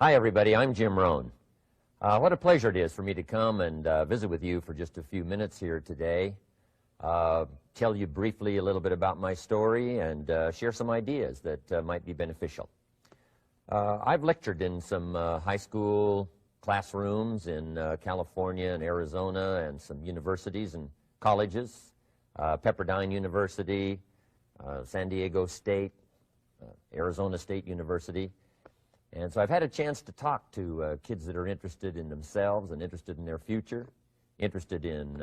Hi, everybody. I'm Jim ROHN. What a pleasure it is for me to come and visit with you for just a few minutes here today. Tell you briefly a little bit about my story and share some ideas that might be beneficial. I've lectured in some high school classrooms in California and Arizona and some universities and colleges, Pepperdine University, San Diego State, Arizona State University. And so I've had a chance to talk to kids that are interested in themselves and interested in their future, interested in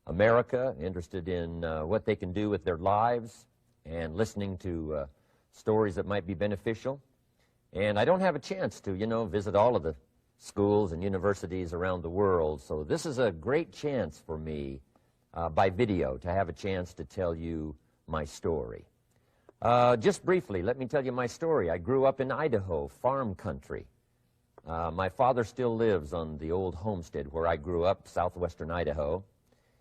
America, interested in what they can do with their lives, and listening to stories that might be beneficial. And I don't have a chance to, visit all of the schools and universities around the world, so this is a great chance for me by video to have a chance to tell you my story. Just briefly, let me tell you my story. I grew up in Idaho, farm country. My father still lives on the old homestead where I grew up, southwestern Idaho.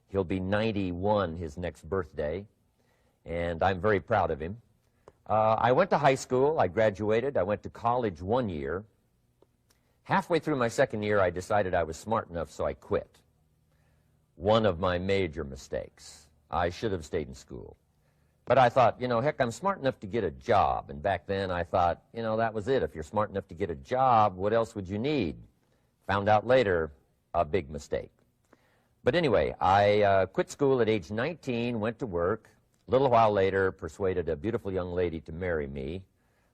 He'll be 91 his next birthday, and I'm very proud of him. I went to high school. I graduated. I went to college 1 year. Halfway through my second year, I decided I was smart enough, so I quit. One of my major mistakes. I should have stayed in school. But I thought, heck, I'm smart enough to get a job. And back then I thought, that was it. If you're smart enough to get a job, what else would you need? Found out later, a big mistake. But anyway, I quit school at age 19, went to work. A little while later, persuaded a beautiful young lady to marry me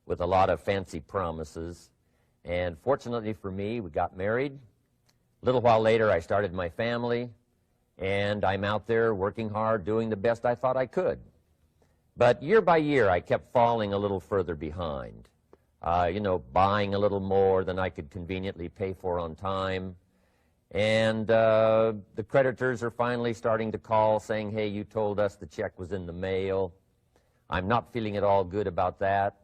with a lot of fancy promises. And fortunately for me, we got married. A little while later, I started my family. And I'm out there working hard, doing the best I thought I could. But year by year, I kept falling a little further behind, buying a little more than I could conveniently pay for on time. And the creditors are finally starting to call saying, hey, you told us the check was in the mail. I'm not feeling at all good about that.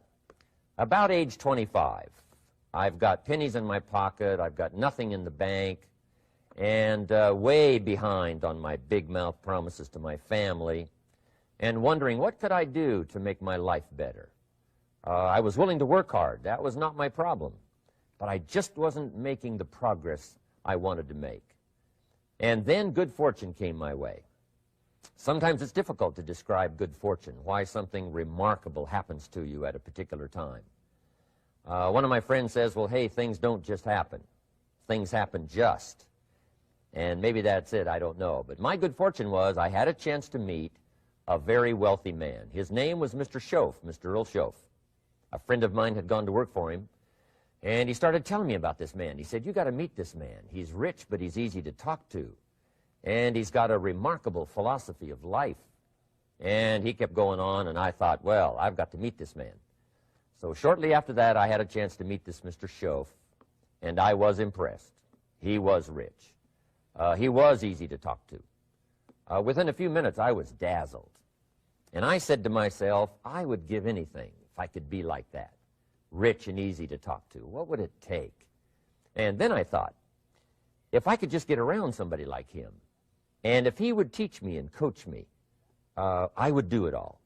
About age 25, I've got pennies in my pocket, I've got nothing in the bank, and way behind on my big mouth promises to my family, and wondering what could I do to make my life better. I was willing to work hard. That was not my problem. But I just wasn't making the progress I wanted to make. And then good fortune came my way. Sometimes it's difficult to describe good fortune, why something remarkable happens to you at a particular time. One of my friends says, well, hey, things don't just happen. Things happen just. And maybe that's it, I don't know. But my good fortune was I had a chance to meet a very wealthy man. His name was Mr. Schoaf, Mr. Earl Schoaf. A friend of mine had gone to work for him, and he started telling me about this man. He said, you got to meet this man. He's rich, but he's easy to talk to. And he's got a remarkable philosophy of life. And he kept going on, and I thought, well, I've got to meet this man. So shortly after that, I had a chance to meet this Mr. Schoaf, and I was impressed. He was rich. He was easy to talk to. Within a few minutes, I was dazzled. And I said to myself, I would give anything if I could be like that, rich and easy to talk to. What would it take? And then I thought, if I could just get around somebody like him, and if he would teach me and coach me, I would do it all.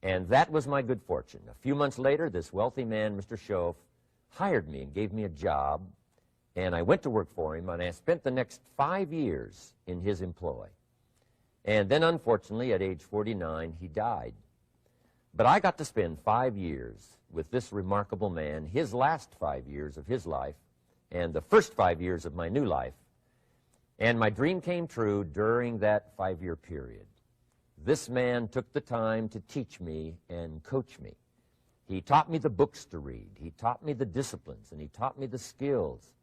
And that was my good fortune. A few months later, this wealthy man, Mr. Schoaf, hired me and gave me a job, and I went to work for him, and I spent the next 5 years in his employ. And then, unfortunately, at age 49, he died. But I got to spend 5 years with this remarkable man, his last 5 years of his life, and the first 5 years of my new life. And my dream came true during that 5-year period. This man took the time to teach me and coach me. He taught me the books to read. He taught me the disciplines, and he taught me the skills.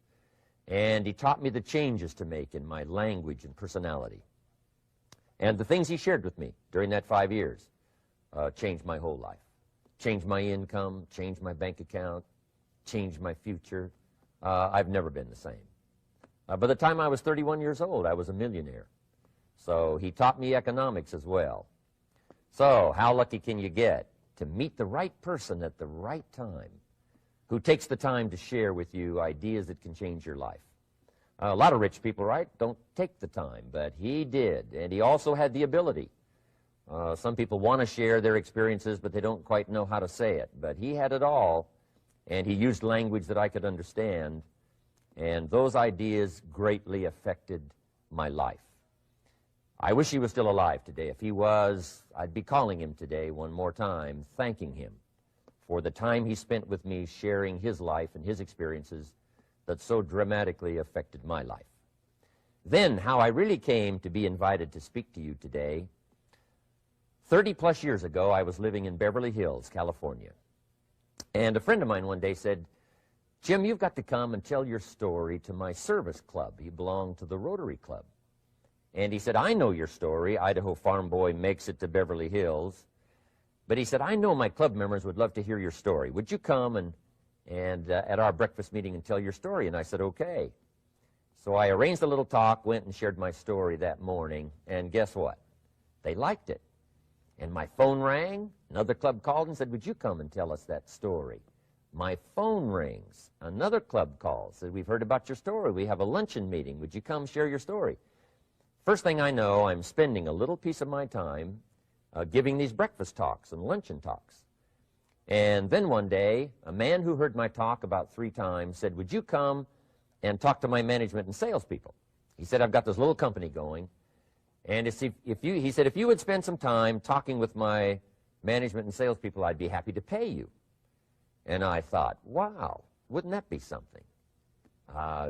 And he taught me the changes to make in my language and personality. And the things he shared with me during that 5 years changed my whole life. Changed my income, changed my bank account, changed my future. I've never been the same. By the time I was 31 years old, I was a millionaire. So he taught me economics as well. So how lucky can you get to meet the right person at the right time who takes the time to share with you ideas that can change your life? A lot of rich people, right, don't take the time, but he did, and he also had the ability. Some people want to share their experiences, but they don't quite know how to say it. But he had it all, and he used language that I could understand, and those ideas greatly affected my life. I wish he was still alive today. If he was, I'd be calling him today one more time, thanking him for the time he spent with me sharing his life and his experiences that so dramatically affected my life. Then, how I really came to be invited to speak to you today. 30-plus years ago, I was living in Beverly Hills, California. And a friend of mine one day said, "Jim, you've got to come and tell your story to my service club." He belonged to the Rotary Club. And he said, "I know your story. Idaho farm boy makes it to Beverly Hills." But he said, "I know my club members would love to hear your story. Would you come and at our breakfast meeting and tell your story?" And I said, "Okay." So I arranged a little talk, went and shared my story that morning, and guess what? They liked it. And my phone rang. Another club called and said, "Would you come and tell us that story?" My phone rings. Another club calls, said, "We've heard about your story. We have a luncheon meeting. Would you come share your story?" First thing I know, I'm spending a little piece of my time giving these breakfast talks and luncheon talks. And then one day, a man who heard my talk about 3 times said, "Would you come and talk to my management and salespeople?" He said, "I've got this little company going, and he said, if you would spend some time talking with my management and salespeople, I'd be happy to pay you." And I thought, wow, wouldn't that be something?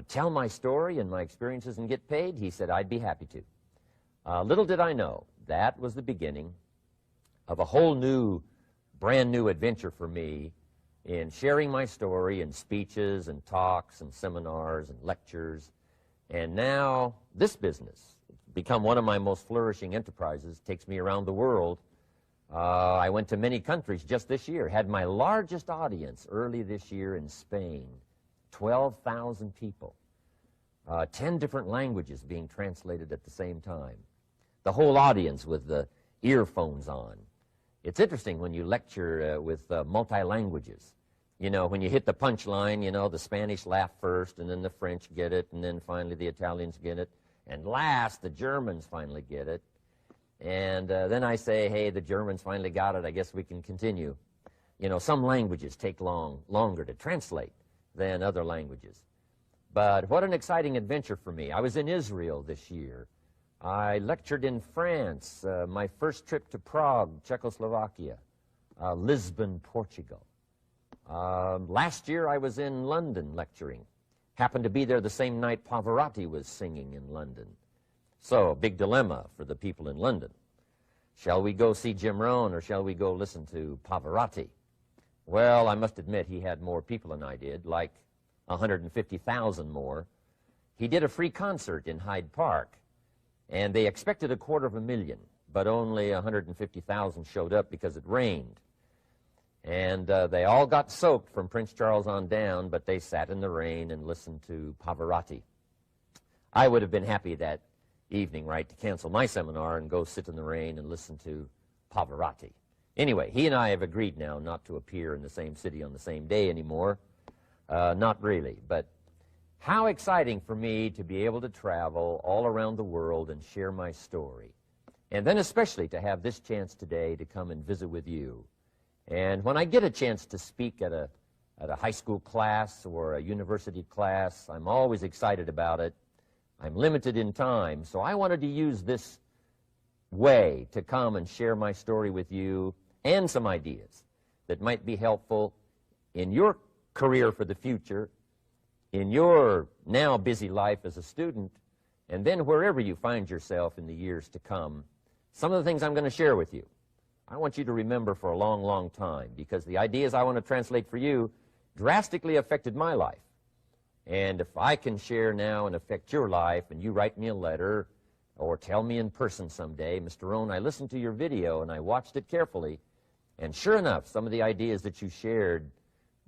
Tell my story and my experiences and get paid? He said, "I'd be happy to." Little did I know, that was the beginning of a whole new, brand new adventure for me in sharing my story in speeches and talks and seminars and lectures. And now this business, it's become one of my most flourishing enterprises, takes me around the world. I went to many countries just this year, had my largest audience early this year in Spain, 12,000 people, 10 different languages being translated at the same time, the whole audience with the earphones on. It's interesting when you lecture with multi-languages. You know, when you hit the punchline, you know, the Spanish laugh first, and then the French get it, and then finally the Italians get it, and last the Germans finally get it. And then I say, "Hey, the Germans finally got it. I guess we can continue." You know, some languages take longer to translate than other languages. But what an exciting adventure for me. I was in Israel this year. I lectured in France, my first trip to Prague, Czechoslovakia, Lisbon, Portugal. Last year I was in London lecturing. Happened to be there the same night Pavarotti was singing in London. So, a big dilemma for the people in London. Shall we go see Jim Rohn, or shall we go listen to Pavarotti? Well, I must admit he had more people than I did, like 150,000 more. He did a free concert in Hyde Park, and they expected 250,000, but only 150,000 showed up because it rained. And they all got soaked from Prince Charles on down, but they sat in the rain and listened to Pavarotti. I would have been happy that evening, right, to cancel my seminar and go sit in the rain and listen to Pavarotti. Anyway, he and I have agreed now not to appear in the same city on the same day anymore. Not really, but how exciting for me to be able to travel all around the world and share my story. And then especially to have this chance today to come and visit with you. And when I get a chance to speak at a high school class or a university class, I'm always excited about it. I'm limited in time, so I wanted to use this way to come and share my story with you and some ideas that might be helpful in your career for the future, in your now busy life as a student, and then wherever you find yourself in the years to come. Some of the things I'm going to share with you, I want you to remember for a long, long time, because the ideas I want to translate for you drastically affected my life. And if I can share now and affect your life, and you write me a letter or tell me in person someday, "Mr. Rohn, I listened to your video and I watched it carefully, and sure enough, some of the ideas that you shared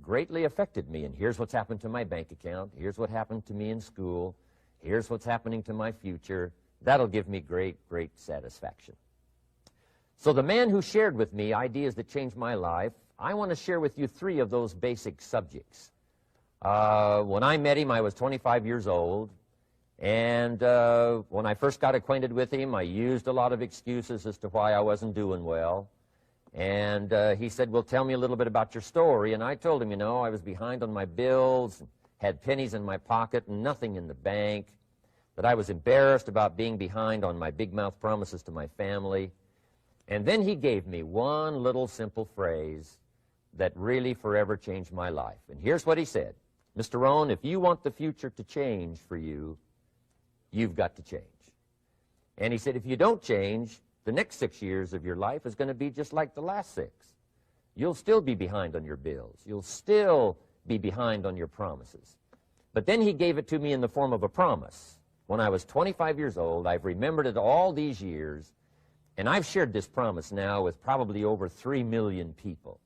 greatly affected me, and here's what's happened to my bank account, here's what happened to me in school, here's what's happening to my future," that'll give me great, great satisfaction. So the man who shared with me ideas that changed my life, I want to share with you 3 of those basic subjects. When I met him, I was 25 years old, and when I first got acquainted with him, I used a lot of excuses as to why I wasn't doing well. And he said, well, tell me a little bit about your story. And I told him, you know, I was behind on my bills, had pennies in my pocket, nothing in the bank, that I was embarrassed about being behind on my big mouth promises to my family. And then he gave me one little simple phrase that really forever changed my life. And here's what he said: Mr. Rohn, if you want the future to change for you, you've got to change. And he said, if you don't change, the next 6 years of your life is going to be just like the last 6. You'll still be behind on your bills. You'll still be behind on your promises. But then he gave it to me in the form of a promise. When I was 25 years old, I've remembered it all these years, and I've shared this promise now with probably over 3 million people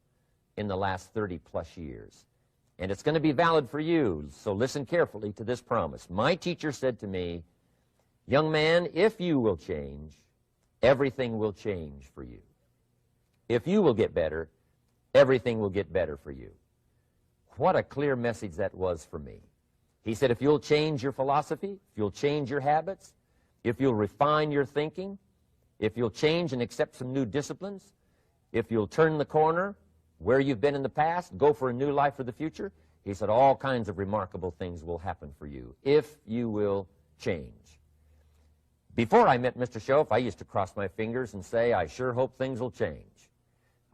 in the last 30-plus years. And it's going to be valid for you, so listen carefully to this promise. My teacher said to me, young man, if you will change, everything will change for you. If you will get better, everything will get better for you. What a clear message that was for me. He said, if you'll change your philosophy, if you'll change your habits, if you'll refine your thinking, if you'll change and accept some new disciplines, if you'll turn the corner where you've been in the past, go for a new life for the future, he said, all kinds of remarkable things will happen for you if you will change. Before I met Mr. Schoaf, I used to cross my fingers and say, I sure hope things will change.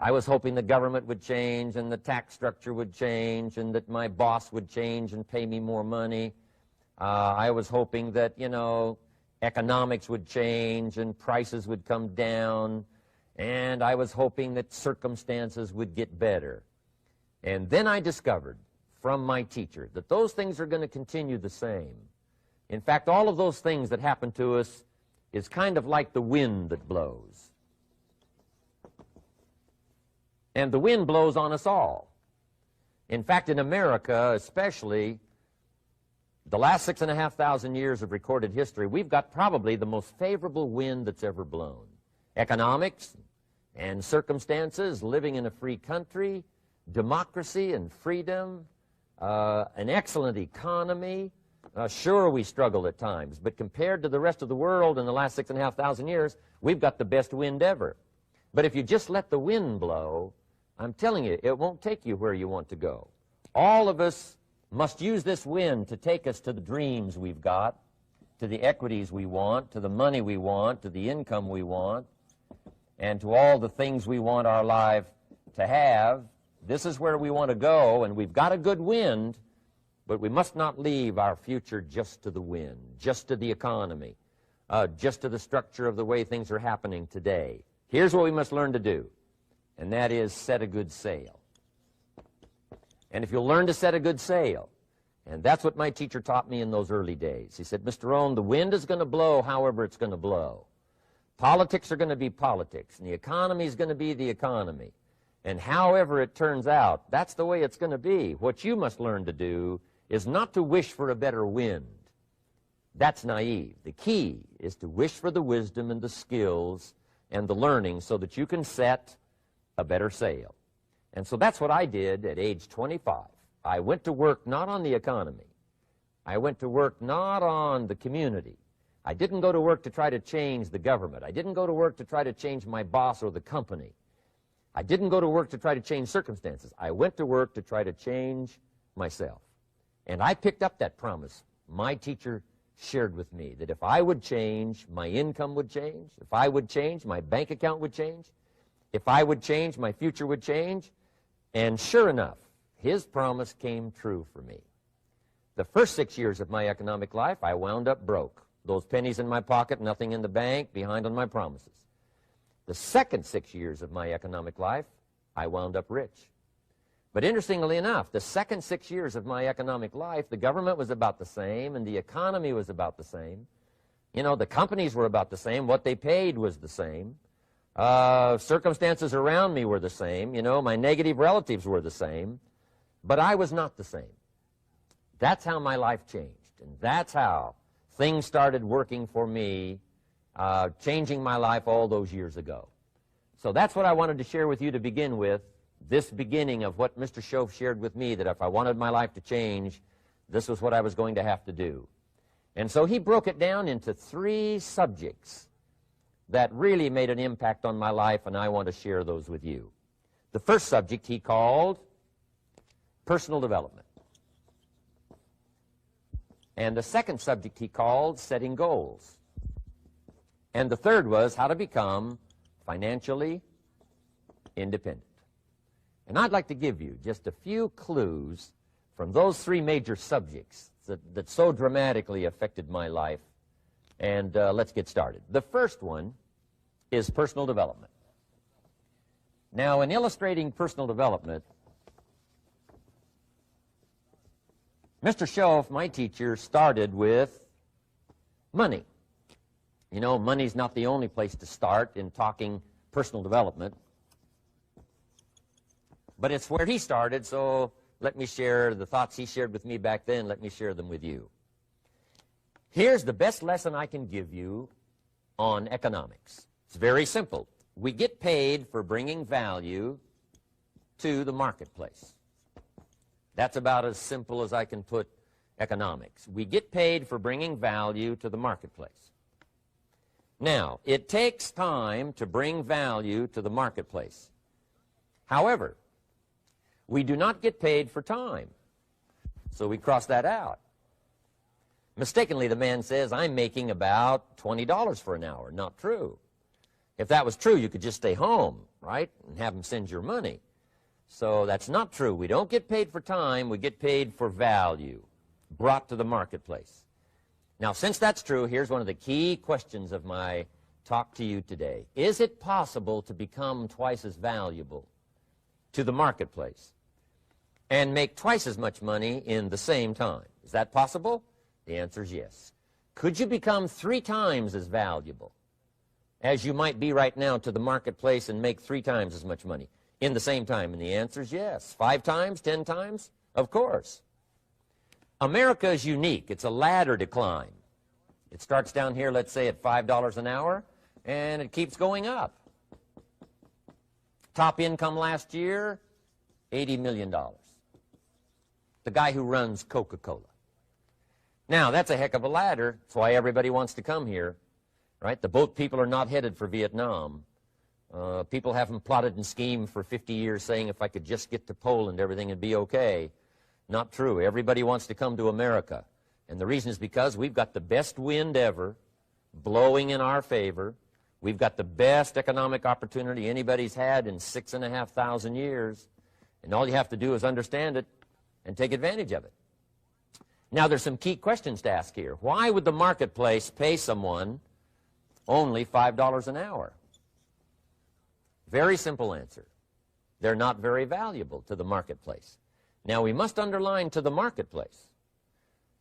I was hoping the government would change and the tax structure would change and that my boss would change and pay me more money. I was hoping that, you know, economics would change and prices would come down. And I was hoping that circumstances would get better. And then I discovered from my teacher that those things are going to continue the same. In fact, all of those things that happen to us is kind of like the wind that blows. And the wind blows on us all. In fact, in America especially, the last 6,500 years of recorded history, we've got probably the most favorable wind that's ever blown. Economics and circumstances, living in a free country, democracy and freedom, an excellent economy. Sure, we struggle at times, but compared to the rest of the world in the last 6,500 years, we've got the best wind ever. But if you just let the wind blow, I'm telling you, it won't take you where you want to go. All of us must use this wind to take us to the dreams we've got, to the equities we want, to the money we want, to the income we want, and to all the things we want our life to have. This is where we want to go, and we've got a good wind, but we must not leave our future just to the wind, just to the economy, just to the structure of the way things are happening today. Here's what we must learn to do, and that is set a good sail. And if you'll learn to set a good sail, and that's what my teacher taught me in those early days. He said, Mr. Rohn, the wind is going to blow however it's going to blow. Politics are going to be politics, and the economy is going to be the economy. And however it turns out, that's the way it's going to be. What you must learn to do is not to wish for a better wind. That's naive. The key is to wish for the wisdom and the skills and the learning so that you can set a better sail. And so that's what I did at age 25. I went to work not on the economy. I went to work not on the community. I didn't go to work to try to change the government. I didn't go to work to try to change my boss or the company. I didn't go to work to try to change circumstances. I went to work to try to change myself. And I picked up that promise my teacher shared with me, that if I would change, my income would change. If I would change, my bank account would change. If I would change, my future would change. And sure enough, his promise came true for me. The first 6 years of my economic life, I wound up broke. Those pennies in my pocket, nothing in the bank, behind on my promises. The second 6 years of my economic life, I wound up rich. But interestingly enough, the second 6 years of my economic life, the government was about the same and the economy was about the same. You know, the companies were about the same. What they paid was the same. Circumstances around me were the same. You know, my negative relatives were the same. But I was not the same. That's how my life changed. And that's how things started working for me, changing my life all those years ago. So that's what I wanted to share with you to begin with. This beginning of what Mr. Schoaf shared with me, that if I wanted my life to change, this was what I was going to have to do. And so he broke it down into 3 subjects. that really made an impact on my life, and I want to share those with you. The first subject he called personal development. And the second subject he called setting goals. And the third was how to become financially independent. And I'd like to give you just a few clues from those three major subjects that so dramatically affected my life. And let's get started. The first one is personal development. Now, in illustrating personal development, Mr. Schoaf, my teacher, started with money. You know, money's not the only place to start in talking personal development, but it's where he started, so let me share the thoughts he shared with me back then. Let me share them with you. Here's the best lesson I can give you on economics. It's very simple. We get paid for bringing value to the marketplace. That's about as simple as I can put economics. We get paid for bringing value to the marketplace. Now, it takes time to bring value to the marketplace. However, we do not get paid for time, so we cross that out. Mistakenly, the man says, I'm making about $20 for an hour. Not true. If that was true, you could just stay home, right, and have them send your money. So that's not true. We don't get paid for time. We get paid for value brought to the marketplace. Now, since that's true, here's one of the key questions of my talk to you today. Is it possible to become twice as valuable to the marketplace and make twice as much money in the same time? Is that possible? The answer is yes. Could you become 3 times as valuable as you might be right now to the marketplace and make 3 times as much money in the same time? And the answer is yes. 5 times, 10 times? Of course. America is unique. It's a ladder to climb. It starts down here, let's say, at $5 an hour, and it keeps going up. Top income last year, $80 million. The guy who runs Coca-Cola. Now, that's a heck of a ladder. That's why everybody wants to come here, right? The boat people are not headed for Vietnam. People haven't plotted and schemed for 50 years saying if I could just get to Poland, everything would be okay. Not true. Everybody wants to come to America. And the reason is because we've got the best wind ever blowing in our favor. We've got the best economic opportunity anybody's had in 6,500 years. And all you have to do is understand it and take advantage of it. Now, there's some key questions to ask here. Why would the marketplace pay someone only $5 an hour? Very simple answer. They're not very valuable to the marketplace. Now, we must underline to the marketplace.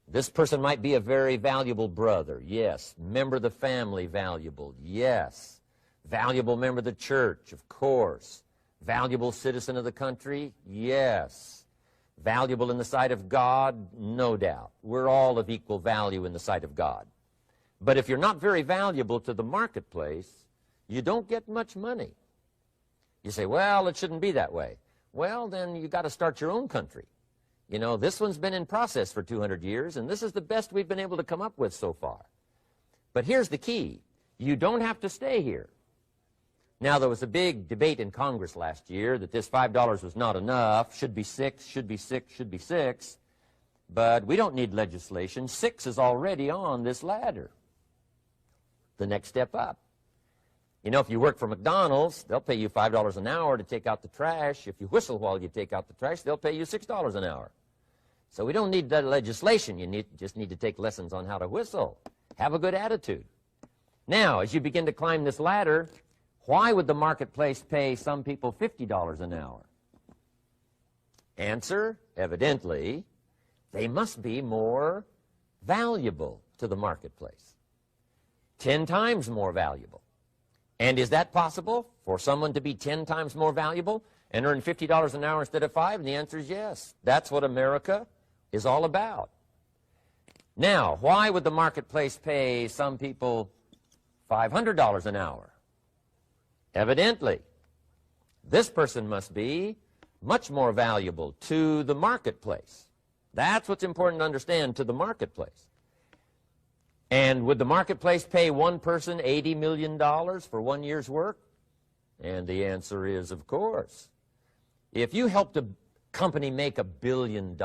This person might be a very valuable brother. Yes. Member of the family, valuable. Yes. Valuable member of the church, of course. Valuable citizen of the country? Yes. Valuable in the sight of God? No doubt. We're all of equal value in the sight of God. But if you're not very valuable to the marketplace, you don't get much money. You say, well, it shouldn't be that way. Well, then you got to start your own country. You know, this one's been in process for 200 years, and this is the best we've been able to come up with so far. But here's the key. You don't have to stay here. Now, there was a big debate in Congress last year that this $5 was not enough, should be 6, should be 6, should be 6. But we don't need legislation. 6 is already on this ladder. The next step up. You know, if you work for McDonald's, they'll pay you $5 an hour to take out the trash. If you whistle while you take out the trash, they'll pay you $6 an hour. So we don't need legislation. You just need to take lessons on how to whistle. Have a good attitude. Now, as you begin to climb this ladder, why would the marketplace pay some people $50 an hour? Answer, evidently, they must be more valuable to the marketplace. 10 times more valuable. And is that possible for someone to be 10 times more valuable and earn $50 an hour instead of 5? And the answer is yes. That's what America is all about. Now, why would the marketplace pay some people $500 an hour? Evidently, this person must be much more valuable to the marketplace. That's what's important to understand, to the marketplace. And would the marketplace pay one person $80 million for 1 year's work? And the answer is, of course. If you helped a company make $1 billion,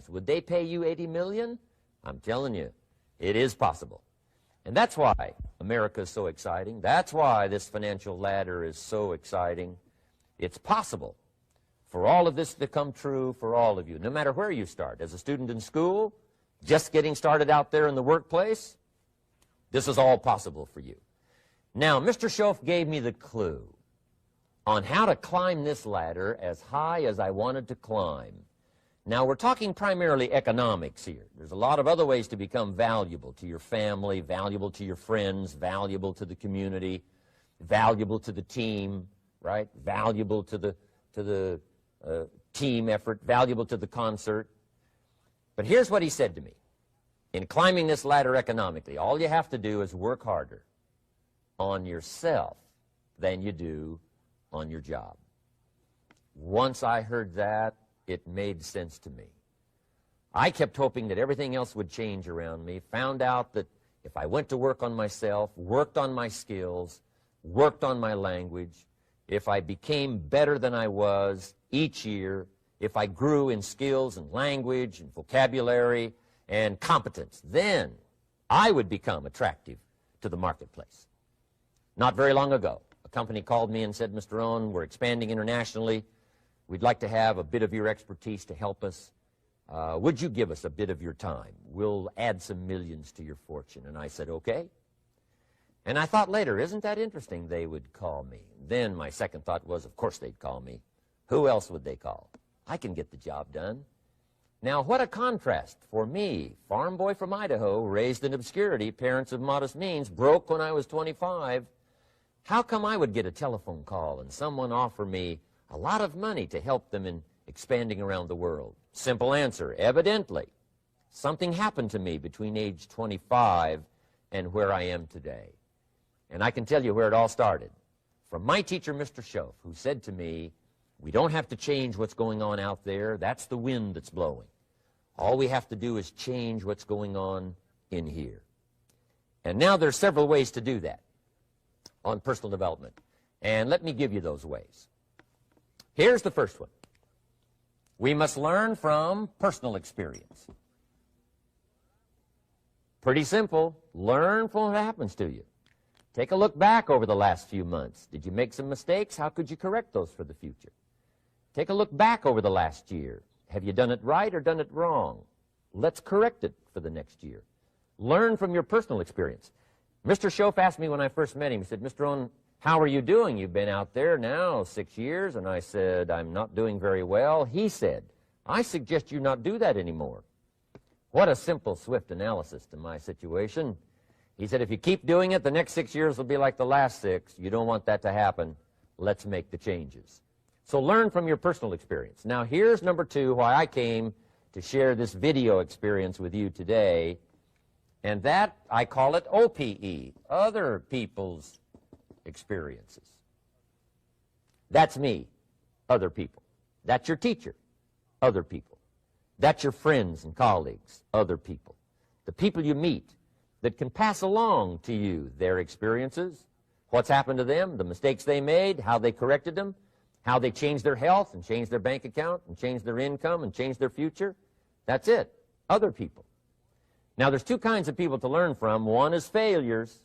would they pay you $80 million? I'm telling you, it is possible. And that's why America is so exciting. That's why this financial ladder is so exciting. It's possible for all of this to come true for all of you, no matter where you start. As a student in school, just getting started out there in the workplace, this is all possible for you. Now, Mr. Shoaff gave me the clue on how to climb this ladder as high as I wanted to climb. Now, we're talking primarily economics here. There's a lot of other ways to become valuable to your family, valuable to your friends, valuable to the community, valuable to the team, right? Valuable to the team effort, valuable to the concert. But here's what he said to me. In climbing this ladder economically, all you have to do is work harder on yourself than you do on your job. Once I heard that, it made sense to me. I kept hoping that everything else would change around me, found out that if I went to work on myself, worked on my skills, worked on my language, if I became better than I was each year, if I grew in skills and language and vocabulary and competence, then I would become attractive to the marketplace. Not very long ago, a company called me and said, Mr. ROHN, we're expanding internationally. We'd like to have a bit of your expertise to help us. Would you give us a bit of your time? We'll add some millions to your fortune. And I said, okay. And I thought later, isn't that interesting? They would call me. Then my second thought was, of course they'd call me. Who else would they call? I can get the job done. Now, what a contrast for me, farm boy from Idaho, raised in obscurity, parents of modest means, broke when I was 25. How come I would get a telephone call and someone offer me a lot of money to help them in expanding around the world? Simple answer, evidently. Something happened to me between age 25 and where I am today. And I can tell you where it all started. From my teacher, Mr. Shoaff, who said to me, we don't have to change what's going on out there. That's the wind that's blowing. All we have to do is change what's going on in here. And now there's several ways to do that on personal development. And let me give you those ways. Here's the first one. We must learn from personal experience. Pretty simple. Learn from what happens to you. Take a look back over the last few months. Did you make some mistakes? How could you correct those for the future? Take a look back over the last year. Have you done it right or done it wrong? Let's correct it for the next year. Learn from your personal experience. Mr. Shoaff asked me when I first met him, he said, Mr. ROHN, how are you doing? You've been out there now 6 years. And I said, I'm not doing very well. He said, I suggest you not do that anymore. What a simple, swift analysis to my situation. He said, if you keep doing it, the next 6 years will be like the last 6. You don't want that to happen. Let's make the changes. So learn from your personal experience. Now, here's number 2, why I came to share this video experience with you today. And that, I call it OPE, other people's experiences. That's me, other people. That's your teacher, other people. That's your friends and colleagues, other people. The people you meet that can pass along to you their experiences, what's happened to them, the mistakes they made, how they corrected them, how they changed their health and changed their bank account and changed their income and changed their future. That's it, other people. Now, there's 2 kinds of people to learn from. One is failures.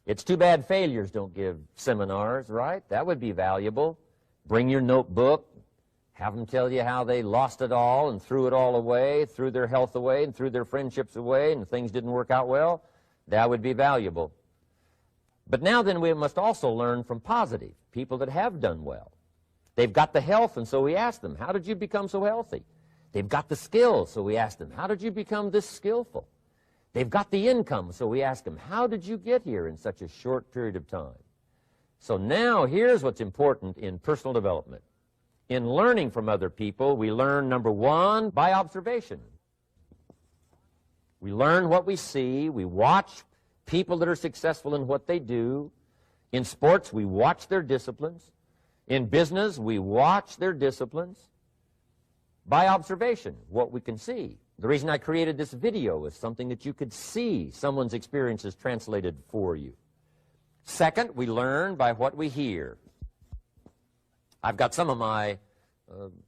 It's too bad failures don't give seminars, right? That would be valuable. Bring your notebook. Have them tell you how they lost it all and threw it all away, threw their health away and threw their friendships away and things didn't work out well. That would be valuable. But now then we must also learn from positive, people that have done well. They've got the health, and so we ask them, how did you become so healthy? They've got the skills, so we ask them, how did you become this skillful? They've got the income, so we ask them, how did you get here in such a short period of time? So now here's what's important in personal development. In learning from other people, we learn, number 1, by observation. We learn what we see. We watch people that are successful in what they do. In sports, we watch their disciplines. In business, we watch their disciplines. By observation, what we can see, The reason I created this video is something that you could see someone's experiences translated for you. Second, we learn by what we hear. I've got some of my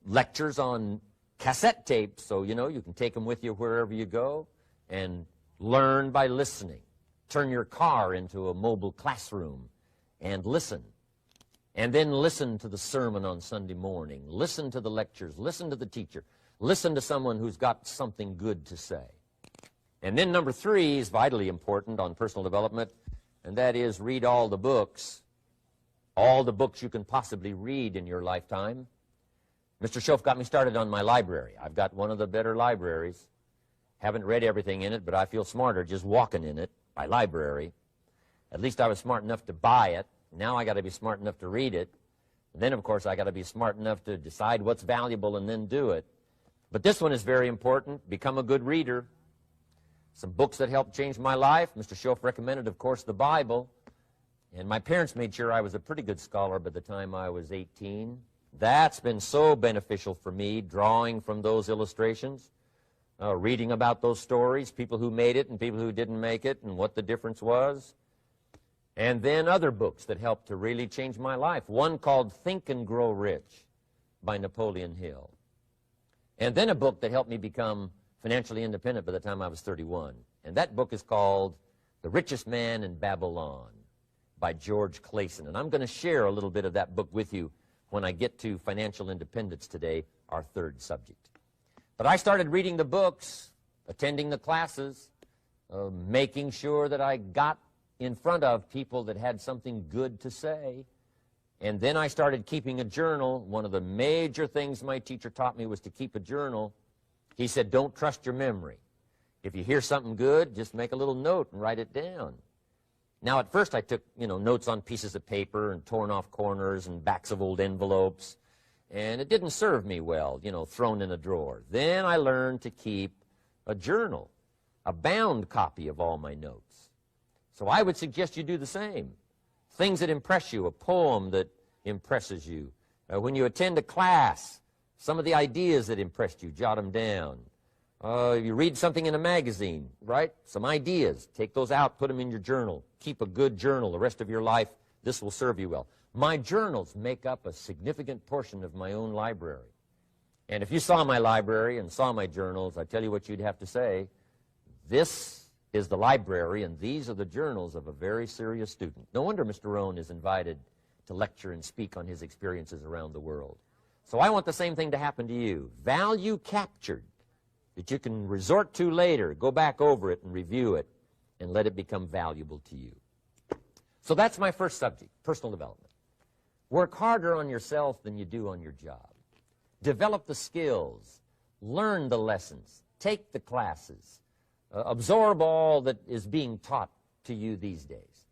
lectures on cassette tapes, so you can take them with you wherever you go and learn by listening. Turn your car into a mobile classroom and listen. And then listen to the sermon on Sunday morning. Listen to the lectures. Listen to the teacher. Listen to someone who's got something good to say. And then number 3 is vitally important on personal development, and that is read all the books you can possibly read in your lifetime. Mr. Schoaf got me started on my library. I've got one of the better libraries. Haven't read everything in it, but I feel smarter just walking in it, my library. At least I was smart enough to buy it. Now I got to be smart enough to read it. And then, of course, I got to be smart enough to decide what's valuable and then do it. But this one is very important. Become a good reader. Some books that helped change my life. Mr. Schoaf recommended, of course, the Bible. And my parents made sure I was a pretty good scholar by the time I was 18. That's been so beneficial for me, drawing from those illustrations, reading about those stories, people who made it and people who didn't make it, and what the difference was. And then other books that helped to really change my life. One called Think and Grow Rich by Napoleon Hill. And then a book that helped me become financially independent by the time I was 31. And that book is called The Richest Man in Babylon by George Clayson. And I'm going to share a little bit of that book with you when I get to financial independence today, our 3rd subject. But I started reading the books, attending the classes, making sure that I got in front of people that had something good to say. And then I started keeping a journal. One of the major things my teacher taught me was to keep a journal. He said, don't trust your memory. If you hear something good, just make a little note and write it down. Now, at first I took, notes on pieces of paper and torn off corners and backs of old envelopes. And it didn't serve me well, thrown in a drawer. Then I learned to keep a journal, a bound copy of all my notes. So I would suggest you do the same. Things that impress you, a poem that impresses you. When you attend a class, some of the ideas that impressed you, jot them down. You read something in a magazine, right? Some ideas. Take those out, put them in your journal. Keep a good journal the rest of your life. This will serve you well. My journals make up a significant portion of my own library. And if you saw my library and saw my journals, I tell you what you'd have to say. This is the library, and these are the journals of a very serious student. No wonder Mr. ROHN is invited to lecture and speak on his experiences around the world. So I want the same thing to happen to you. Value captured that you can resort to later, go back over it and review it, and let it become valuable to you. So that's my first subject, personal development. Work harder on yourself than you do on your job. Develop the skills. Learn the lessons. Take the classes. Absorb all that is being taught to you these days.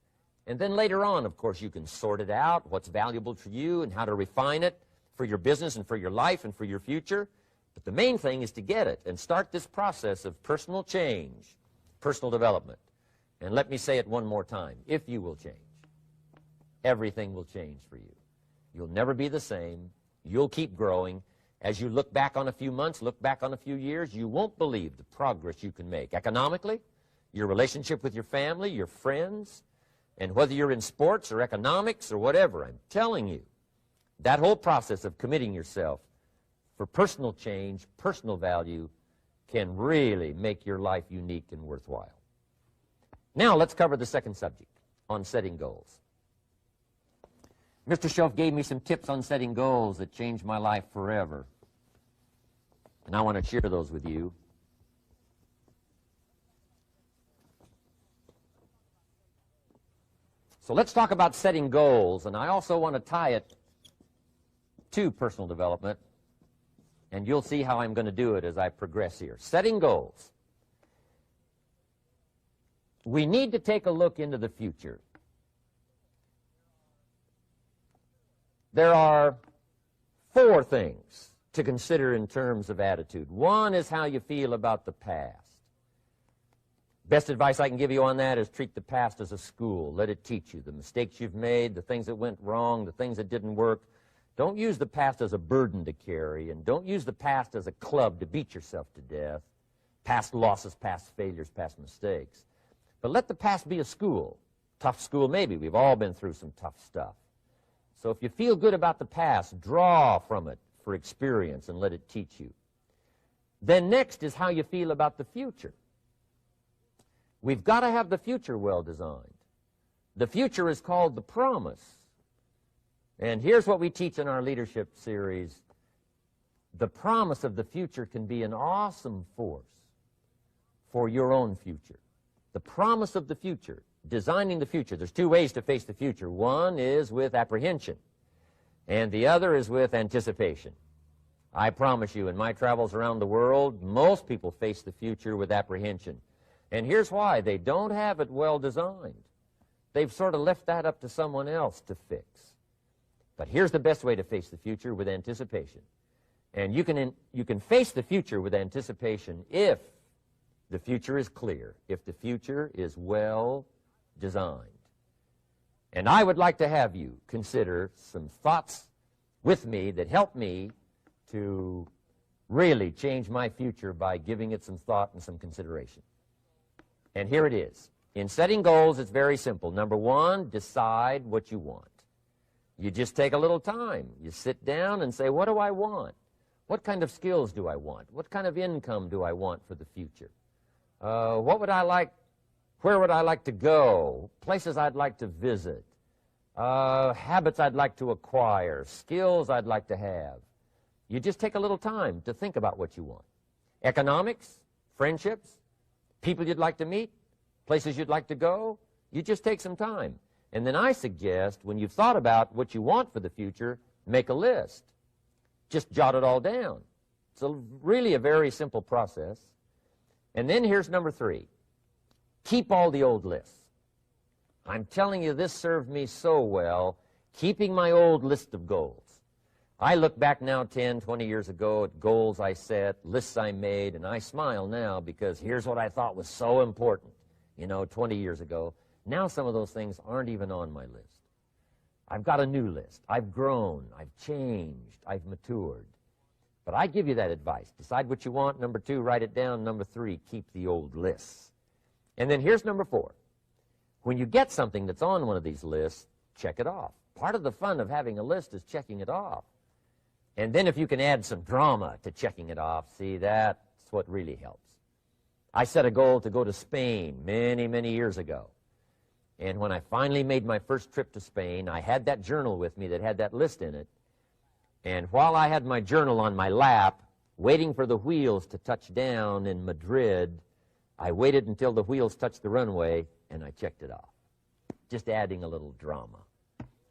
And then later on, of course, you can sort it out, what's valuable for you and how to refine it for your business and for your life and for your future. But the main thing is to get it and start this process of personal change, personal development. And let me say it one more time. If you will change, everything will change for you. You'll never be the same. You'll keep growing. As you look back on a few months, look back on a few years, you won't believe the progress you can make. Economically, your relationship with your family, your friends, and whether you're in sports or economics or whatever, I'm telling you, that whole process of committing yourself for personal change, personal value, can really make your life unique and worthwhile. Now let's cover the second subject, on setting goals. Mr. Schoaf gave me some tips on setting goals that changed my life forever. And I want to share those with you. So let's talk about setting goals, and I also want to tie it to personal development, and you'll see how I'm going to do it as I progress here. Setting goals. We need to take a look into the future. There are 4 things to consider in terms of attitude. One is how you feel about the past. Best advice I can give you on that is treat the past as a school. Let it teach you the mistakes you've made, the things that went wrong, the things that didn't work. Don't use the past as a burden to carry, and don't use the past as a club to beat yourself to death. past losses, past failures, past mistakes. But let the past be a school. Tough school maybe. We've all been through some tough stuff. So if you feel good about the past, draw from it for experience and let it teach you. Then next is how you feel about the future. We've got to have the future well designed. The future is called the promise. And here's what we teach in our leadership series. The promise of the future can be an awesome force for your own future. The promise of the future, designing the future. There's two ways to face the future. One is with apprehension, and the other is with anticipation. I promise you, in my travels around the world, most people face the future with apprehension. And here's why. They don't have it well designed. They've sort of left that up to someone else to fix. But here's the best way to face the future, with anticipation. And you can face the future with anticipation if the future is clear, if the future is well designed. And I would like to have you consider some thoughts with me that help me to really change my future by giving it some thought and some consideration. And here it is. In setting goals, it's very simple. Number one, decide what you want. You just take a little time. You sit down and say, what do I want? What kind of skills do I want? What kind of income do I want for the future? What would I like? Where would I like to go? Places I'd like to visit. Habits I'd like to acquire. Skills I'd like to have. You just take a little time to think about what you want. Economics, friendships, people you'd like to meet, places you'd like to go. You just take some time. And then I suggest, when you've thought about what you want for the future, make a list. Just jot it all down. It's really a very simple process. And then here's number three. Keep all the old lists. I'm telling you, this served me so well, keeping my old list of goals. I look back now 10, 20 years ago at goals I set, lists I made, and I smile now because here's what I thought was so important, 20 years ago. Now some of those things aren't even on my list. I've got a new list. I've grown. I've changed. I've matured. But I give you that advice. Decide what you want. Number two, write it down. Number three, keep the old lists. And then here's number four. When you get something that's on one of these lists, check it off. Part of the fun of having a list is checking it off. And then if you can add some drama to checking it off, see, that's what really helps. I set a goal to go to Spain many, many years ago. And when I finally made my first trip to Spain, I had that journal with me that had that list in it. And while I had my journal on my lap, waiting for the wheels to touch down in Madrid, I waited until the wheels touched the runway, and I checked it off. Just adding a little drama.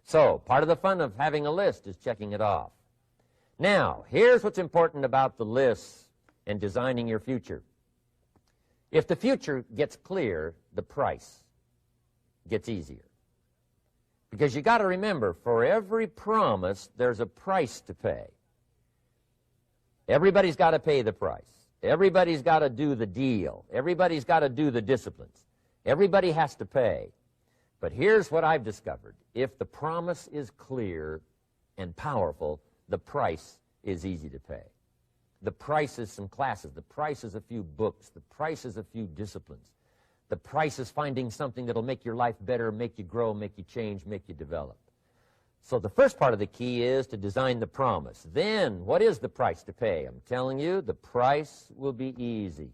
So, part of the fun of having a list is checking it off. Now, here's what's important about the lists and designing your future. If the future gets clear, the price gets easier. Because you got to remember, for every promise, there's a price to pay. Everybody's got to pay the price. Everybody's got to do the deal. Everybody's got to do the disciplines. Everybody has to pay. But here's what I've discovered. If the promise is clear and powerful, the price is easy to pay. The price is some classes. The price is a few books. The price is a few disciplines. The price is finding something that'll make your life better, make you grow, make you change, make you develop. So the first part of the key is to design the promise. Then, what is the price to pay? I'm telling you, the price will be easy.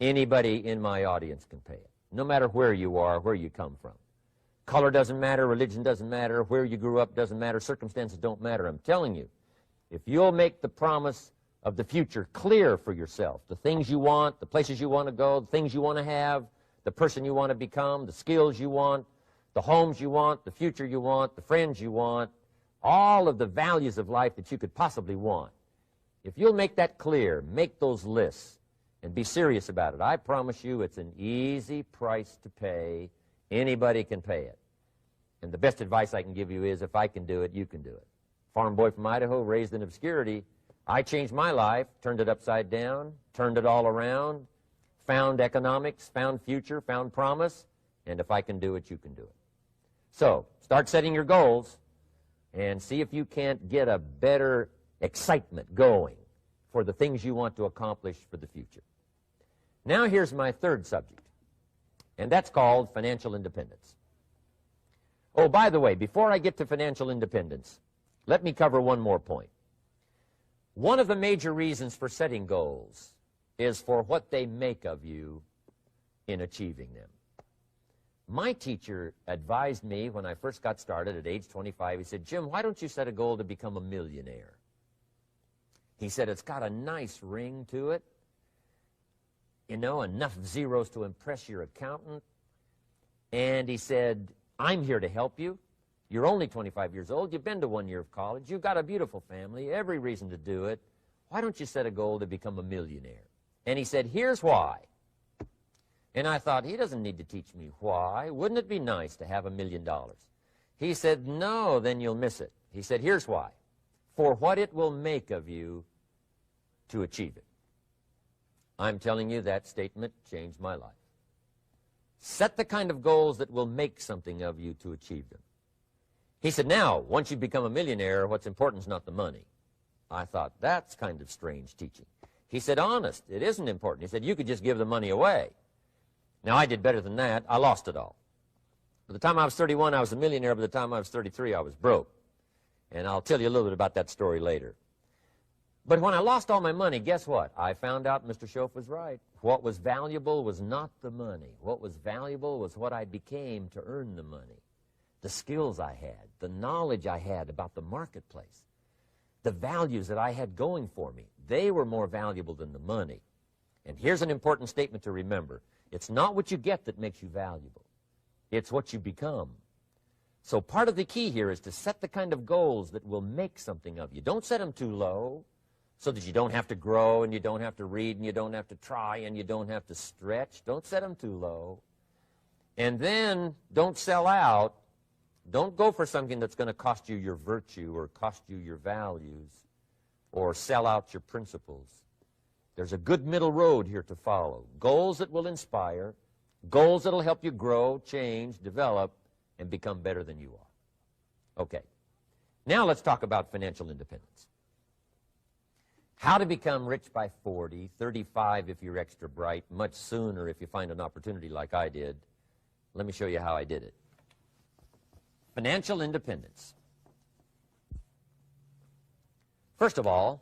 Anybody in my audience can pay it, no matter where you are, where you come from. Color doesn't matter, religion doesn't matter, where you grew up doesn't matter, circumstances don't matter. I'm telling you, if you'll make the promise of the future clear for yourself, the things you want, the places you want to go, the things you want to have, the person you want to become, the skills you want, the homes you want, the future you want, the friends you want, all of the values of life that you could possibly want. If you'll make that clear, make those lists, and be serious about it, I promise you it's an easy price to pay. Anybody can pay it. And the best advice I can give you is, if I can do it, you can do it. Farm boy from Idaho, raised in obscurity, I changed my life, turned it upside down, turned it all around, found economics, found future, found promise, and if I can do it, you can do it. So, start setting your goals and see if you can't get a better excitement going for the things you want to accomplish for the future. Now here's my third subject, and that's called financial independence. Oh, by the way, before I get to financial independence, let me cover one more point. One of the major reasons for setting goals is for what they make of you in achieving them. My teacher advised me when I first got started at age 25, he said, Jim, why don't you set a goal to become a millionaire? He said, it's got a nice ring to it, you know, enough zeros to impress your accountant. And he said, I'm here to help you. You're only 25 years old. You've been to 1 year of college. You've got a beautiful family, every reason to do it. Why don't you set a goal to become a millionaire? And he said, here's why. And I thought, he doesn't need to teach me why. Wouldn't it be nice to have $1 million? He said, no, then you'll miss it. He said, here's why. For what it will make of you to achieve it. I'm telling you, that statement changed my life. Set the kind of goals that will make something of you to achieve them. He said, now, once you become a millionaire, what's important is not the money. I thought, that's kind of strange teaching. He said, honest, it isn't important. He said, you could just give the money away. Now, I did better than that. I lost it all. By the time I was 31, I was a millionaire. By the time I was 33, I was broke. And I'll tell you a little bit about that story later. But when I lost all my money, guess what? I found out Mr. Schoaf was right. What was valuable was not the money. What was valuable was what I became to earn the money. The skills I had, the knowledge I had about the marketplace, the values that I had going for me. They were more valuable than the money. And here's an important statement to remember. It's not what you get that makes you valuable. It's what you become. So part of the key here is to set the kind of goals that will make something of you. Don't set them too low so that you don't have to grow and you don't have to read and you don't have to try and you don't have to stretch. Don't set them too low. And then don't sell out. Don't go for something that's going to cost you your virtue or cost you your values or sell out your principles. There's a good middle road here to follow. Goals that will inspire, goals that will help you grow, change, develop, and become better than you are. Okay. Now let's talk about financial independence. How to become rich by 40, 35 if you're extra bright, much sooner if you find an opportunity like I did. Let me show you how I did it. Financial independence. First of all,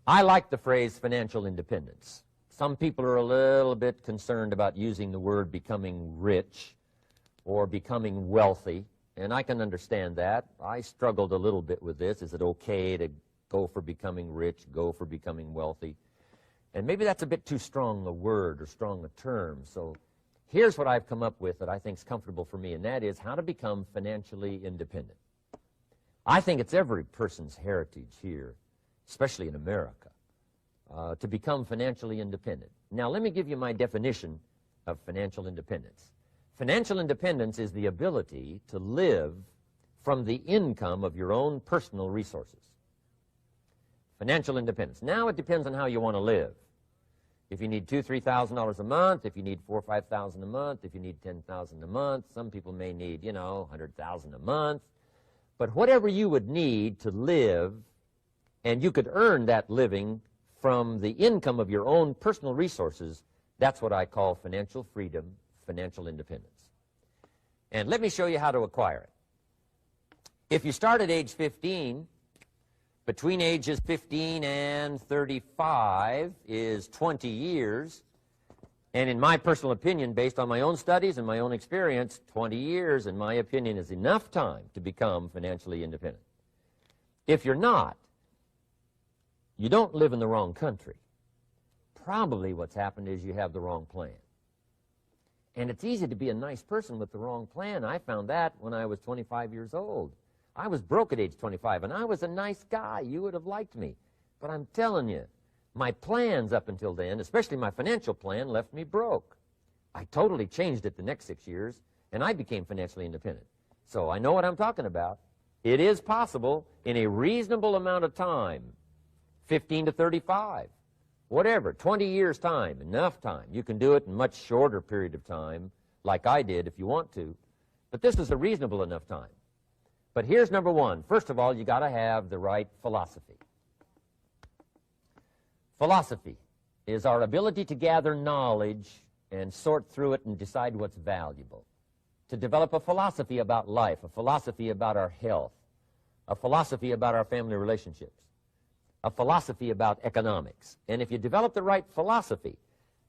I like the phrase financial independence. Some people are a little bit concerned about using the word becoming rich or becoming wealthy, and I can understand that. I struggled a little bit with this. Is it okay to go for becoming rich, go for becoming wealthy? And maybe that's a bit too strong a word or strong a term. So here's what I've come up with that I think is comfortable for me, and that is how to become financially independent. I think it's every person's heritage here, especially in America, to become financially independent. Now, let me give you my definition of financial independence. Financial independence is the ability to live from the income of your own personal resources. Financial independence. Now, it depends on how you want to live. If you need $2,000, $3,000 a month, if you need $4,000 or $5,000 a month, if you need $10,000 a month, some people may need, you know, $100,000 a month. But whatever you would need to live, and you could earn that living from the income of your own personal resources, that's what I call financial freedom, financial independence. And let me show you how to acquire it. If you start at age 15, between ages 15 and 35 is 20 years. And in my personal opinion, based on my own studies and my own experience, 20 years, in my opinion, is enough time to become financially independent. If you're not, you don't live in the wrong country. Probably what's happened is you have the wrong plan. And it's easy to be a nice person with the wrong plan. I found that when I was 25 years old. I was broke at age 25, and I was a nice guy. You would have liked me. But I'm telling you, my plans up until then, especially my financial plan, left me broke. I totally changed it the next 6 years, and I became financially independent. So I know what I'm talking about. It is possible in a reasonable amount of time, 15 to 35, whatever, 20 years' time, enough time. You can do it in a much shorter period of time, like I did if you want to. But this is a reasonable enough time. But here's number one. First of all, you got to have the right philosophy. Philosophy is our ability to gather knowledge and sort through it and decide what's valuable. To develop a philosophy about life, a philosophy about our health, a philosophy about our family relationships, a philosophy about economics. And if you develop the right philosophy,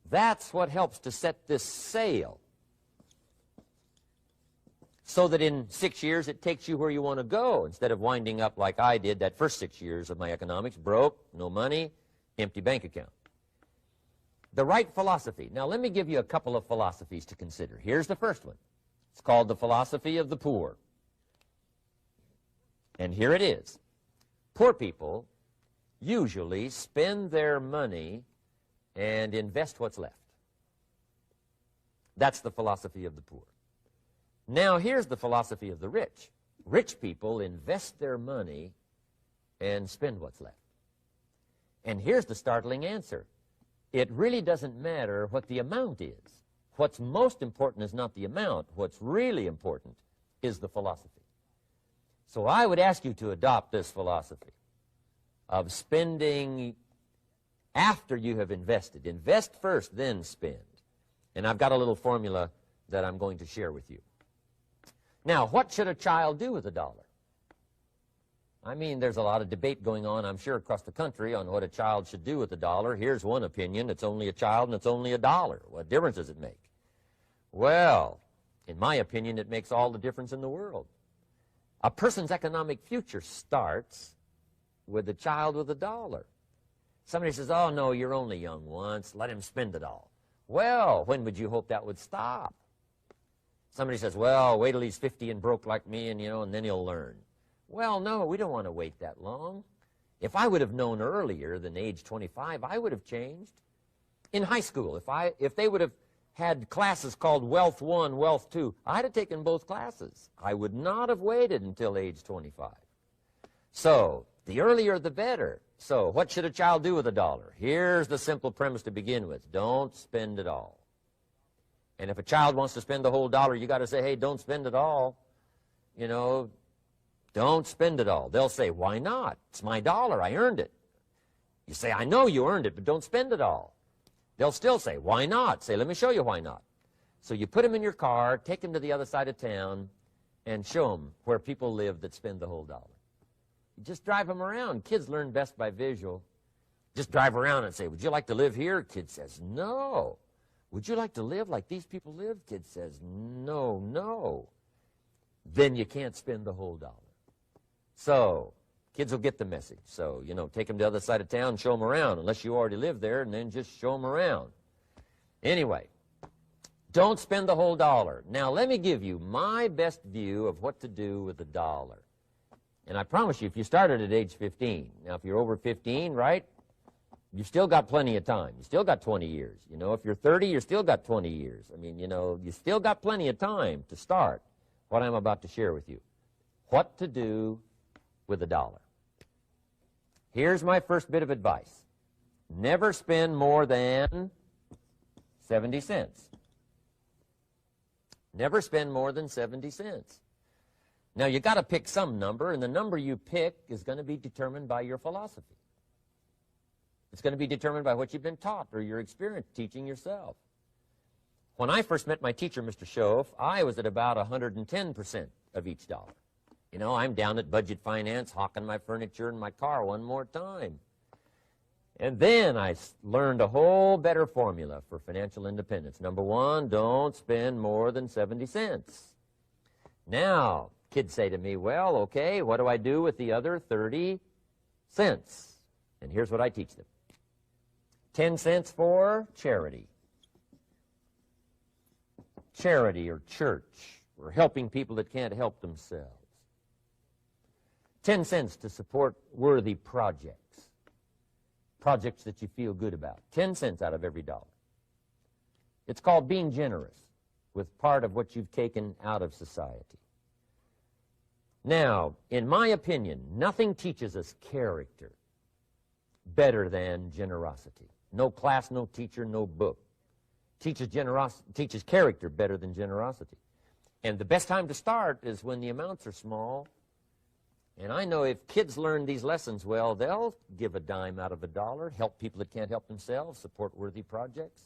that's what helps to set this sail so that in 6 years it takes you where you want to go instead of winding up like I did that first 6 years of my economics, broke, no money, empty bank account. The right philosophy. Now let me give you a couple of philosophies to consider. Here's the first one. It's called the philosophy of the poor. And here it is. Poor people usually spend their money and invest what's left. That's the philosophy of the poor. Now here's the philosophy of the rich. Rich people invest their money and spend what's left. And here's the startling answer. It really doesn't matter what the amount is. What's most important is not the amount. What's really important is the philosophy. So I would ask you to adopt this philosophy of spending after you have invested. Invest first, then spend. And I've got a little formula that I'm going to share with you. Now, what should a child do with a dollar? I mean, there's a lot of debate going on, I'm sure, across the country on what a child should do with a dollar. Here's one opinion. It's only a child and it's only a dollar. What difference does it make? Well, in my opinion, it makes all the difference in the world. A person's economic future starts with a child with a dollar. Somebody says, oh, no, you're only young once. Let him spend it all. Well, when would you hope that would stop? Somebody says, well, wait till he's 50 and broke like me, and, and then he'll learn. Well, no, we don't want to wait that long. If I would have known earlier than age 25, I would have changed. In high school, if they would have had classes called Wealth 1, Wealth 2, I'd have taken both classes. I would not have waited until age 25. So, the earlier the better. So, what should a child do with a dollar? Here's the simple premise to begin with. Don't spend it all. And if a child wants to spend the whole dollar, you got to say, hey, don't spend it all. Don't spend it all. They'll say, why not? It's my dollar. I earned it. You say, I know you earned it, but don't spend it all. They'll still say, why not? Say, let me show you why not. So you put them in your car, take them to the other side of town, and show them where people live that spend the whole dollar. You just drive them around. Kids learn best by visual. Just drive around and say, would you like to live here? Kid says, no. Would you like to live like these people live? Kid says, no, no. Then you can't spend the whole dollar. So, kids will get the message. So, take them to the other side of town and show them around, unless you already live there, and then just show them around. Anyway, don't spend the whole dollar. Now, let me give you my best view of what to do with the dollar. And I promise you, if you started at age 15, now if you're over 15, right, you've still got plenty of time. You still got 20 years. If you're 30, you've still got 20 years. I mean, you still got plenty of time to start what I'm about to share with you. What to do with a dollar. Here's my first bit of advice. Never spend more than 70 cents. Never spend more than 70 cents. Now, you got to pick some number, and the number you pick is going to be determined by your philosophy. It's going to be determined by what you've been taught or your experience teaching yourself. When I first met my teacher, Mr. Schoaf, I was at about 110% of each dollar. I'm down at Budget Finance, hawking my furniture and my car one more time. And then I learned a whole better formula for financial independence. Number one, don't spend more than 70 cents. Now, kids say to me, well, okay, what do I do with the other 30 cents? And here's what I teach them. 10 cents for charity. Charity or church, or helping people that can't help themselves. 10 cents to support worthy projects. Projects that you feel good about. 10 cents out of every dollar. It's called being generous with part of what you've taken out of society. Now, in my opinion, nothing teaches us character better than generosity. No class, no teacher, no book teaches character better than generosity. And the best time to start is when the amounts are small And I know if kids learn these lessons well, they'll give a dime out of a dollar, help people that can't help themselves, support worthy projects.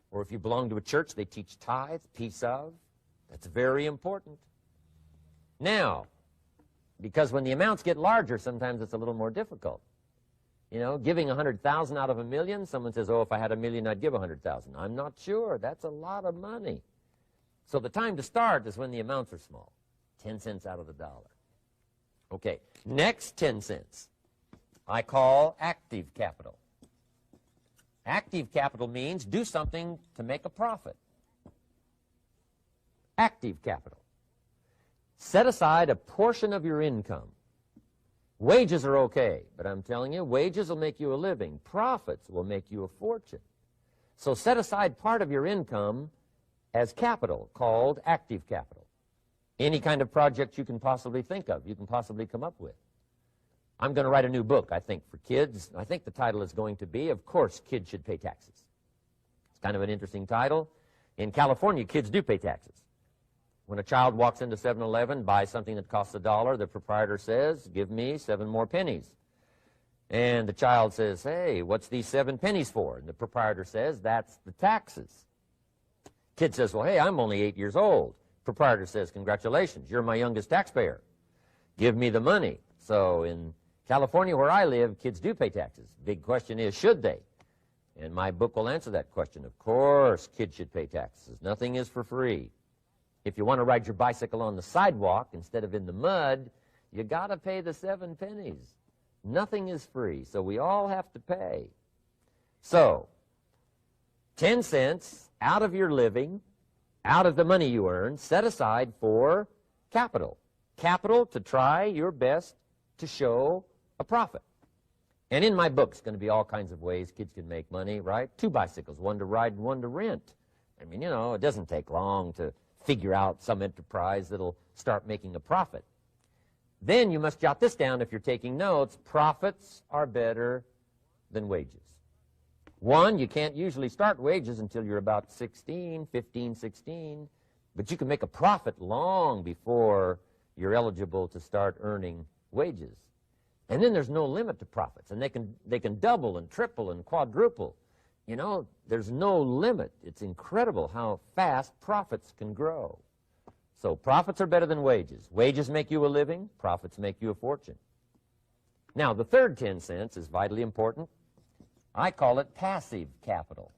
Or if you belong to a church, they teach tithe, piece of. That's very important. Now, because when the amounts get larger, sometimes it's a little more difficult. You know, giving 100,000 out of a million, someone says, oh, if I had a million, I'd give 100,000. I'm not sure. That's a lot of money. So the time to start is when the amounts are small, 10 cents out of the dollar. Okay, next 10 cents I call active capital. Active capital means do something to make a profit. Active capital. Set aside a portion of your income. Wages are okay, but I'm telling you, wages will make you a living. Profits will make you a fortune. So set aside part of your income as capital, called active capital. Any kind of project you can possibly think of, you can possibly come up with. I'm going to write a new book, I think, for kids. I think the title is going to be, Of Course Kids Should Pay Taxes. It's kind of an interesting title. In California, kids do pay taxes. When a child walks into 7-Eleven, buys something that costs $1, the proprietor says, give me 7 more pennies. And the child says, hey, what's these 7 pennies for? And the proprietor says, that's the taxes. Kid says, well, hey, I'm only 8 years old. Proprietor says, congratulations, you're my youngest taxpayer. Give me the money. So in California, where I live, kids do pay taxes. Big question is, should they? And my book will answer that question. Of course, kids should pay taxes. Nothing is for free. If you want to ride your bicycle on the sidewalk instead of in the mud, you got to pay the 7 pennies. Nothing is free, so we all have to pay. So, 10 cents out of your living, out of the money you earn, set aside for capital. Capital to try your best to show a profit. And in my book, it's going to be all kinds of ways kids can make money, right? 2 bicycles, one to ride and one to rent. I mean, you know, it doesn't take long to figure out some enterprise that'll start making a profit. Then you must jot this down if you're taking notes. Profits are better than wages. 1, you can't usually start wages until you're about 16, 15, 16, but you can make a profit long before you're eligible to start earning wages. And then there's no limit to profits, and they can double and triple and quadruple. You know, there's no limit. It's incredible how fast profits can grow. So profits are better than wages. Wages make you a living. Profits make you a fortune. Now, the third 10 cents is vitally important. I call it passive capital.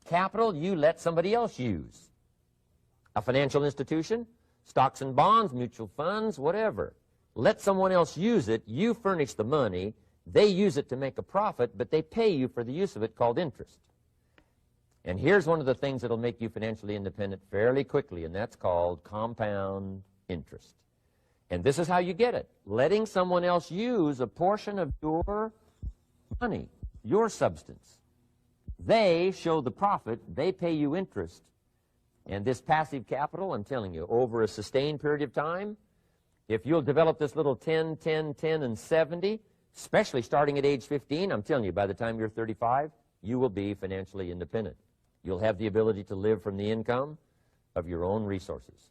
Capital you let somebody else use. A financial institution, stocks and bonds, mutual funds, whatever. Let someone else use it. You furnish the money. They use it to make a profit, but they pay you for the use of it, called interest. And here's one of the things that will make you financially independent fairly quickly, and that's called compound interest. And this is how you get it. Letting someone else use a portion of your money, your substance. They show the profit. They pay you interest. And this passive capital, I'm telling you, over a sustained period of time, if you'll develop this little 10, 10, 10, and 70, especially starting at age 15, I'm telling you, by the time you're 35, you will be financially independent. You'll have the ability to live from the income of your own resources.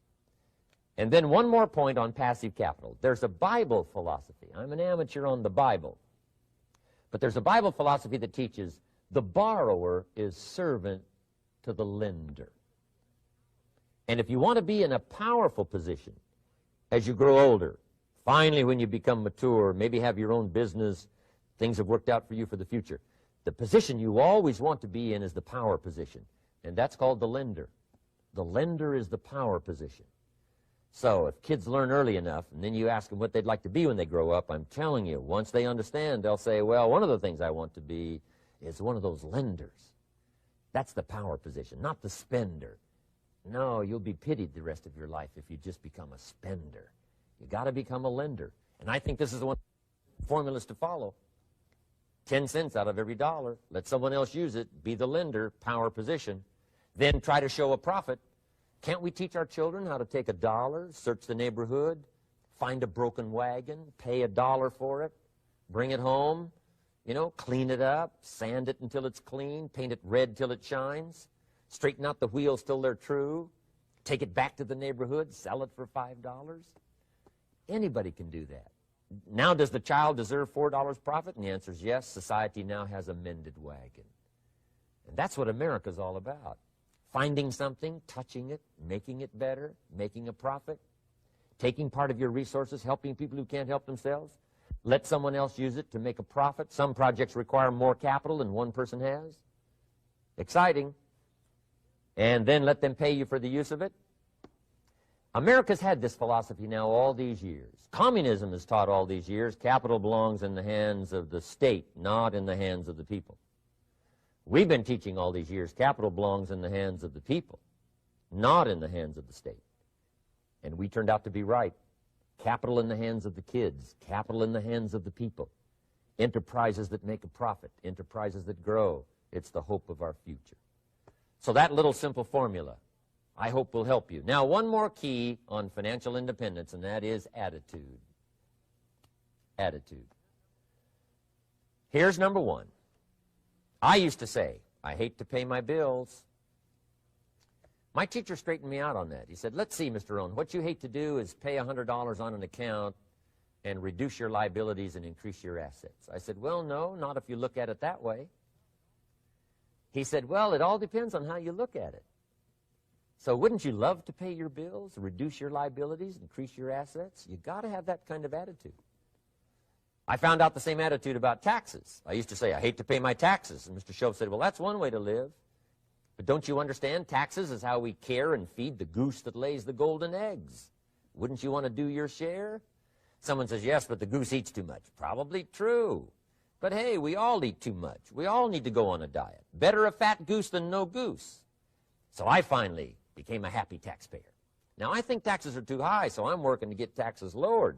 And then one more point on passive capital. There's a Bible philosophy. I'm an amateur on the Bible. But there's a Bible philosophy that teaches the borrower is servant to the lender. And if you want to be in a powerful position as you grow older, finally when you become mature, maybe have your own business, things have worked out for you for the future, the position you always want to be in is the power position. And that's called the lender. The lender is the power position. So if kids learn early enough, and then you ask them what they'd like to be when they grow up, I'm telling you, once they understand, they'll say, well, one of the things I want to be is one of those lenders. That's the power position, not the spender. No, you'll be pitied the rest of your life if you just become a spender. You got to become a lender. And I think this is one of the formulas to follow. 10 cents out of every dollar. Let someone else use it. Be the lender, power position. Then try to show a profit. Can't we teach our children how to take $1, search the neighborhood, find a broken wagon, pay $1 for it, bring it home, you know, clean it up, sand it until it's clean, paint it red till it shines, straighten out the wheels till they're true, take it back to the neighborhood, sell it for $5? Anybody can do that. Now, does the child deserve $4 profit? And the answer is yes. Society now has a mended wagon. And that's what America's all about. Finding something, touching it, making it better, making a profit, taking part of your resources, helping people who can't help themselves. Let someone else use it to make a profit. Some projects require more capital than one person has. Exciting. And then let them pay you for the use of it. America's had this philosophy now all these years. Communism has taught all these years capital belongs in the hands of the state, not in the hands of the people. We've been teaching all these years capital belongs in the hands of the people, not in the hands of the state. And we turned out to be right. Capital in the hands of the kids, capital in the hands of the people. Enterprises that make a profit, enterprises that grow. It's the hope of our future. So that little simple formula, I hope, will help you. Now, one more key on financial independence, and that is attitude. Attitude. Here's number one. I used to say, I hate to pay my bills. My teacher straightened me out on that. He said, let's see, Mr. ROHN, what you hate to do is pay $100 on an account and reduce your liabilities and increase your assets. I said, well, no, not if you look at it that way. He said, well, it all depends on how you look at it. So wouldn't you love to pay your bills, reduce your liabilities, increase your assets? You got to have that kind of attitude. I found out the same attitude about taxes. I used to say, I hate to pay my taxes. And Mr. Shove said, well, that's one way to live. But don't you understand? Taxes is how we care and feed the goose that lays the golden eggs. Wouldn't you want to do your share? Someone says, yes, but the goose eats too much. Probably true. But hey, we all eat too much. We all need to go on a diet. Better a fat goose than no goose. So I finally became a happy taxpayer. Now, I think taxes are too high, so I'm working to get taxes lowered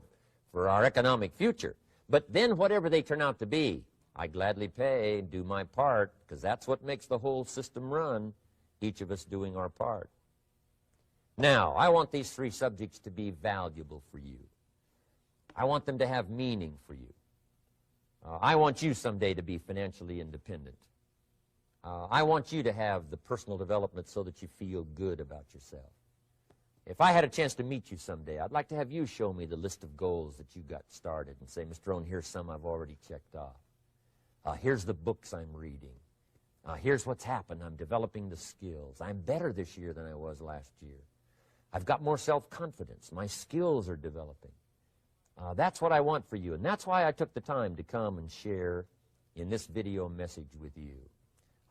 for our economic future. But then whatever they turn out to be, I gladly pay and do my part, because that's what makes the whole system run, each of us doing our part. Now, I want these three subjects to be valuable for you. I want them to have meaning for you. I want you someday to be financially independent. I want you to have the personal development so that you feel good about yourself. If I had a chance to meet you someday, I'd like to have you show me the list of goals that you got started and say, Mr. ROHN, here's some I've already checked off. Here's the books I'm reading. Here's what's happened. I'm developing the skills. I'm better this year than I was last year. I've got more self-confidence. My skills are developing. That's what I want for you, and that's why I took the time to come and share in this video message with you.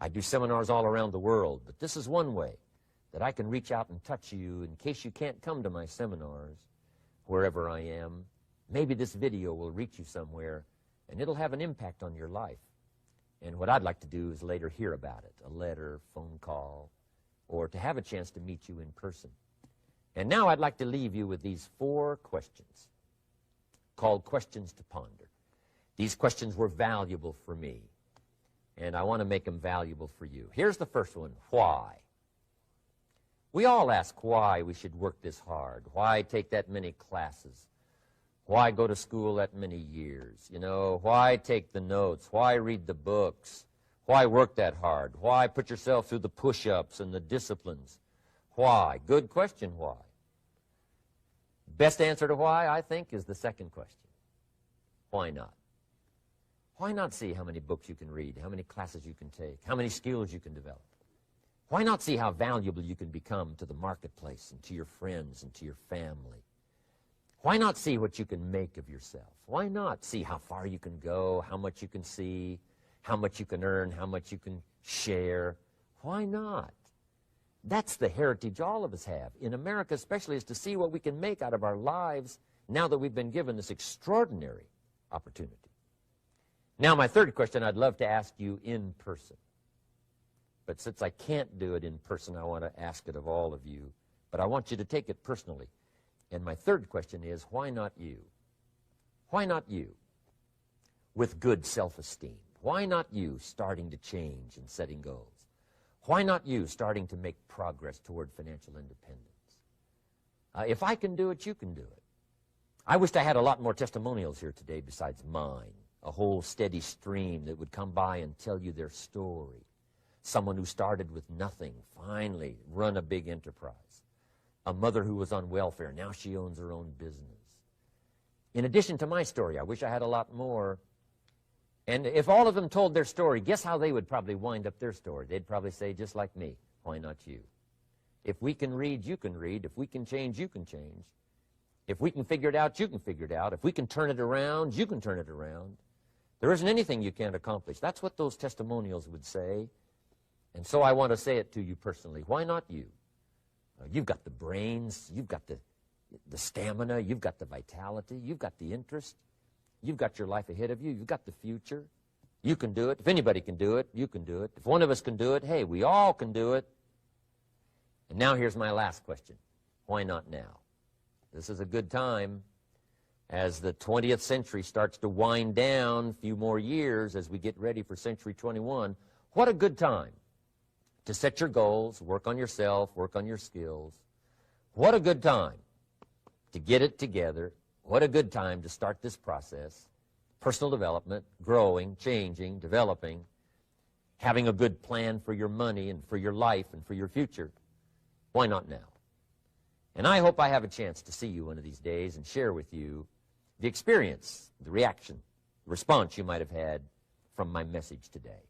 I do seminars all around the world, but this is one way that I can reach out and touch you in case you can't come to my seminars wherever I am. Maybe this video will reach you somewhere, and it'll have an impact on your life. And what I'd like to do is later hear about it, a letter, phone call, or to have a chance to meet you in person. And now I'd like to leave you with these 4 questions called questions to ponder. These questions were valuable for me, and I want to make them valuable for you. Here's the first one, why? We all ask why we should work this hard, why take that many classes, why go to school that many years, you know, why take the notes, why read the books, why work that hard, why put yourself through the push-ups and the disciplines, why? Good question, why? Best answer to why, I think, is the second question. Why not? Why not see how many books you can read, how many classes you can take, how many skills you can develop? Why not see how valuable you can become to the marketplace and to your friends and to your family? Why not see what you can make of yourself? Why not see how far you can go, how much you can see, how much you can earn, how much you can share? Why not? That's the heritage all of us have, in America especially, is to see what we can make out of our lives now that we've been given this extraordinary opportunity. Now, my third question I'd love to ask you in person. But since I can't do it in person, I want to ask it of all of you. But I want you to take it personally. And my third question is, why not you? Why not you with good self-esteem? Why not you starting to change and setting goals? Why not you starting to make progress toward financial independence? If I can do it, you can do it. I wished I had a lot more testimonials here today besides mine, a whole steady stream that would come by and tell you their story. Someone who started with nothing, finally run a big enterprise. A mother who was on welfare, now she owns her own business. in addition to my story. I wish I had a lot more. And if all of them told their story, guess how they would probably wind up their story? They'd probably say, just like me, why not you? If we can read, you can read. If we can change, you can change. If we can figure it out, you can figure it out. If we can turn it around, you can turn it around. There isn't anything you can't accomplish. That's what those testimonials would say. And so I want to say it to you personally. Why not you? You've got the brains. You've got the stamina. You've got the vitality. You've got the interest. You've got your life ahead of you. You've got the future. You can do it. If anybody can do it, you can do it. If one of us can do it, hey, we all can do it. And now here's my last question. Why not now? This is a good time as the 20th century starts to wind down, a few more years as we get ready for century 21. What a good time to set your goals, work on yourself, work on your skills. What a good time to get it together. What a good time to start this process. Personal development, growing, changing, developing, having a good plan for your money and for your life and for your future. Why not now? And I hope I have a chance to see you one of these days and share with you the experience, the reaction, the response you might have had from my message today.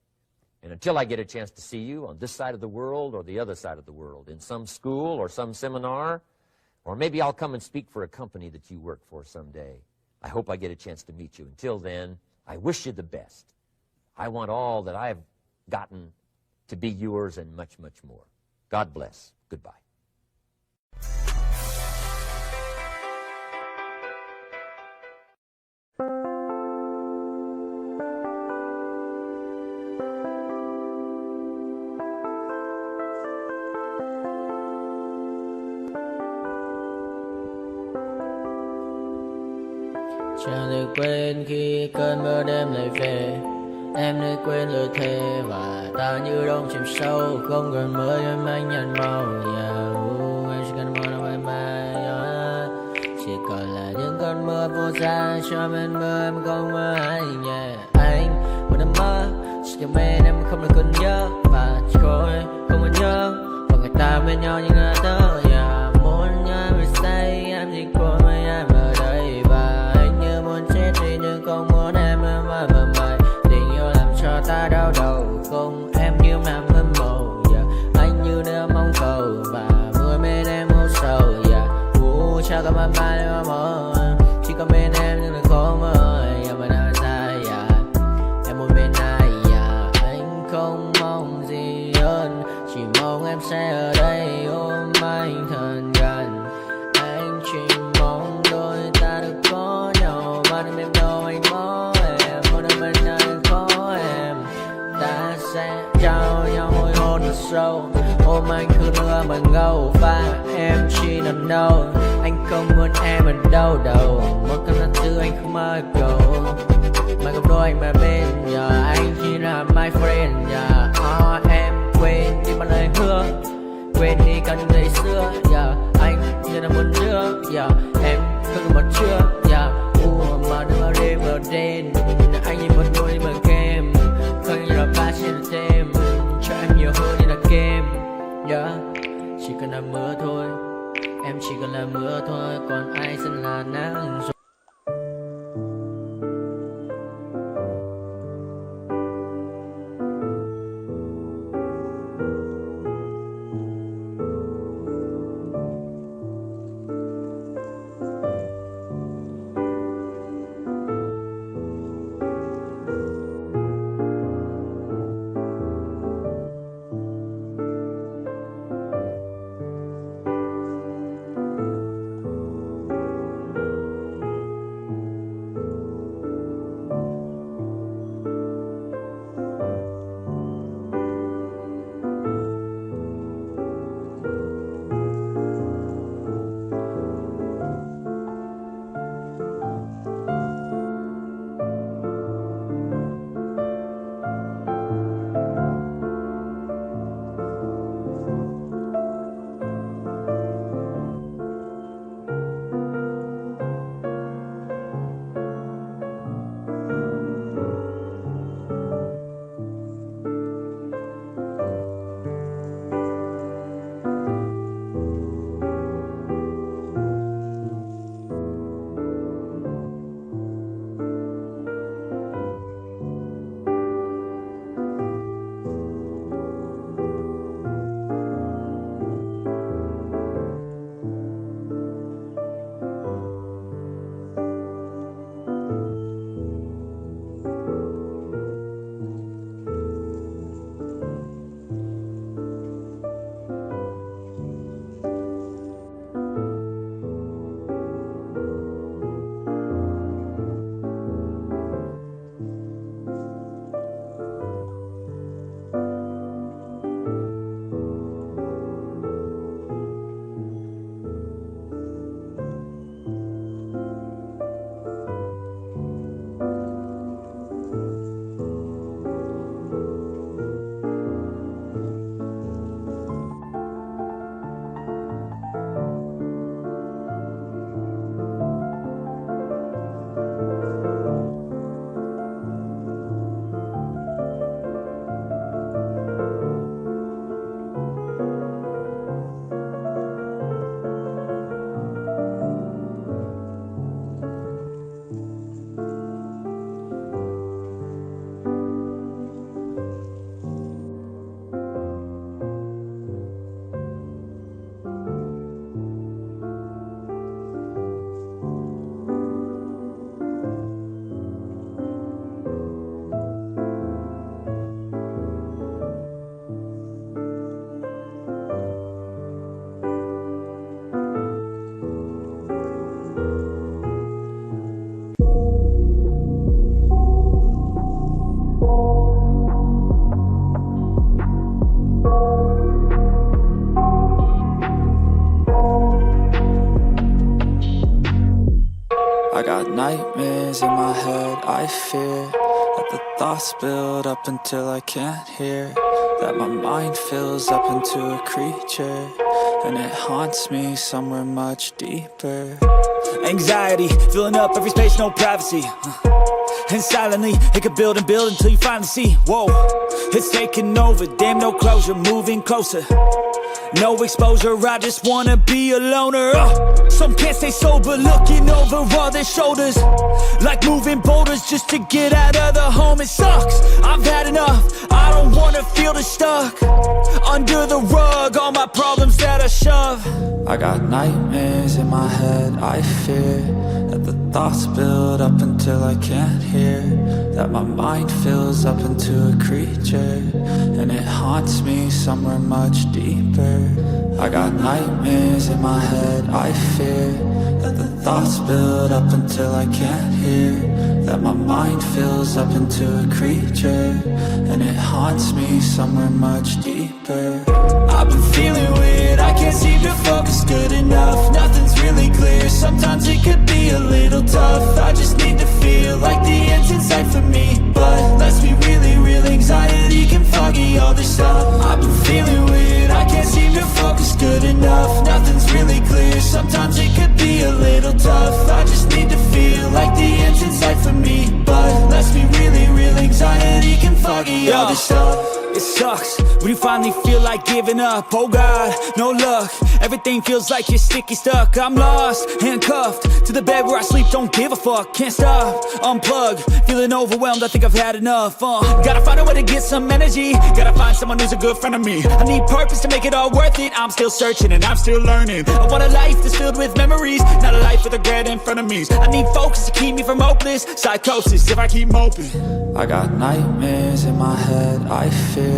And until I get a chance to see you on this side of the world or the other side of the world, in some school or some seminar, or maybe I'll come and speak for a company that you work for someday. I hope I get a chance to meet you. Until then, I wish you the best. I want all that I've gotten to be yours and much, much more. God bless. Goodbye. Chẳng được quên khi cơn mưa đêm lại về. Em nơi quên lời thề và ta như đông chìm sâu. Không còn mơ em anh nhận màu. Em chỉ cần mơ đâu em bay. Chỉ còn là những cơn mưa vô giá. Cho bên mơ em không mơ anh. Anh một đêm mơ chỉ cho bên em không được còn nhớ. Và chỉ có em không còn nhớ. Và người ta bên nhau như ngã tớ. Muốn nhớ em say em chỉ có mấy em ở đây. Và anh như muốn chết đi nhưng không muốn em mơ mày. Tình yêu làm cho ta đau đầu. Không em như mà mơ mộng. Anh như đeo mong cầu. Và mưa bên em u sầu. Chào cả mặt mai mà mơ. Chỉ có bên em nhưng đừng có mơ. Mà nào dài em muốn bên ai. Anh không mong gì hơn. Chỉ mong em sẽ ở đây ôm anh thật gần. Anh chỉ mong đôi ta được có nhau. Mà đừng em đâu anh có em. Một đêm bên anh có em. Ta sẽ trao nhau môi hôn thật sâu. Ôm anh cứ nữa mà ngâu. Và em chỉ nằm đâu. Anh không muốn em ở đâu đâu. Một cơn gió thứ anh không mơ cầu. Mà gặp đôi anh mà bên nhà. Anh chỉ là my friend nhà. Em quên đi bao lời hứa. Quên đi cả những ngày xưa. Anh như là một đứa. Em không còn một chưa. Mà đừng bao đêm vào đêm. Anh như một đôi mà kem. Không như là ba trên thêm. Cho em nhiều hơn như là kem. Chỉ cần là mưa thôi. Em chỉ cần là mưa thôi. Còn ai sẽ là nắng rồi. I got nightmares in my head, I fear that the thoughts build up until I can't hear, that my mind fills up into a creature, and it haunts me somewhere much deeper. Anxiety, filling up every space, no privacy. And silently, it could build and build until you finally see, whoa, it's taking over, damn no closure, moving closer. No exposure, I just wanna be a loner. Some can't stay sober, looking over all their shoulders, like moving boulders just to get out of the home. It sucks, I've had enough, I don't wanna feel the stuck under the rug, all my problems that I shove. I got nightmares in my head, I fear that the thoughts build up until I can't hear, that my mind fills up into a creature, and it haunts me somewhere much deeper. I got nightmares in my head, I fear that the thoughts build up until I can't hear, that my mind fills up into a creature, and it haunts me somewhere much deeper. I've been feeling weird, I can't seem to focus good enough, nothing's really clear, sometimes it could be a little tough. I just need to feel like the end's in sight for me, but let's be really real, anxiety can foggy all this stuff. I've been feeling weird, I can't seem to focus good enough, nothing's really clear, sometimes it could be a little tough. I just need to feel like the end's in sight for me, but let's be really real, anxiety can foggy all this stuff. It sucks when you finally feel like giving up. Oh God, no luck, everything feels like you're sticky stuck. I'm lost, handcuffed to the bed where I sleep, don't give a fuck. Can't stop, unplug, feeling overwhelmed, I think I've had enough. Gotta find a way to get some energy, gotta find someone who's a good friend of me. I need purpose to make it all worth it, I'm still searching and I'm still learning. I want a life that's filled with memories, not a life with regret and frenemies. I need focus to keep me from hopeless psychosis if I keep moping. I got nightmares in my head, I fear